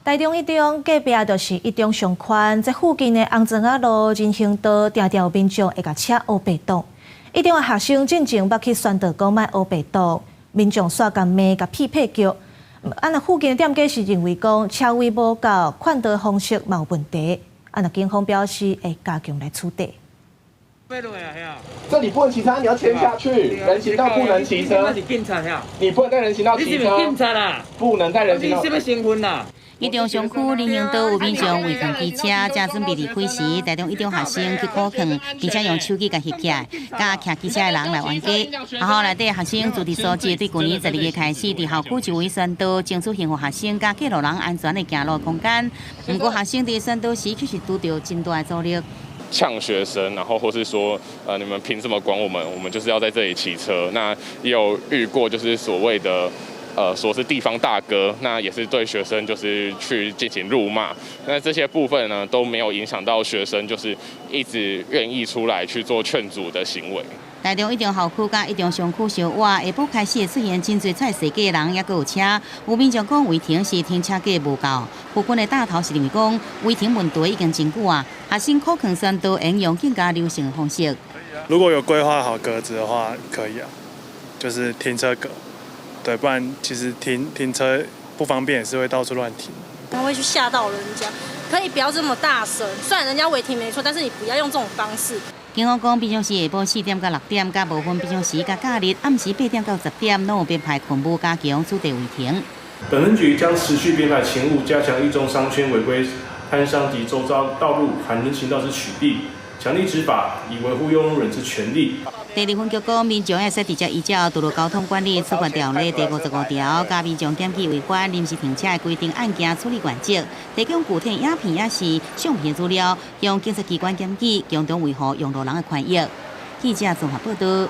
台中一中隔壁就是一中商圈，这附近的红砖仔路、人行道，常常有民众会甲车乌白挡。一中的学生进前捌去宣导讲卖乌白挡，民众煞甲骂甲匹配叫。那附近的店家是认为讲车位无够，宽道方式嘛有问题。那警方表示会加强来处理。 这里不能骑车，你要牵下去。人行道不能骑车。那是警察呀！你不能在人行道骑车。你是不是警察啦？不能在人行道。你什么身份啦？一中商区人行道有民众违停机车，正准备离开时，台中一中学生去考坑，并且用手机甲翕起来，甲骑机车的人来冤家。学校内底学生主题所致，对去年12月开始，伫校区周围宣导，争取幸福学生甲过路人安全的行路空间。不过学生伫宣导时，却是拄到真大的阻力。 呛学生，然后或是说，你们凭什么管我们？我们就是要在这里骑车。那也有遇过，就是所谓的，说是地方大哥，那也是对学生就是去进行辱骂。那这些部分呢，都没有影响到学生，就是一直愿意出来去做劝阻的行为。 台中一中校区甲一中商区相外，下晡开始会出现真侪菜市价的人，也阁有车。有民众讲违停是停车价无够，部分的大头是认为讲违停问题已经真久啊。学生考坑宣导应用更加流行的方式。如果有规划好格子的话，可以啊，就是停车格。对，不然其实停车不方便，也是会到处乱停。他会去吓到人家，可以不要这么大声。虽然人家违停没错，但是你不要用这种方式。 警方讲，平常时下晡4点到6点，甲部分平常时甲假日暗时8点到10点，拢有编排勤务加强处理违停。本分局将持续编排勤务，加强一中商圈违规摊商及周遭道路含人行道之取缔，强力执法，以维护用路人之权利。第二分局讲，民众会使直接依照《道路交通管理处罚条例》第55条，甲民众检举违反临时停车的规定案件处理原则，提供具体影片也是相片资料，向警察机关检举，共同维护用路人的权益。记者综合报道。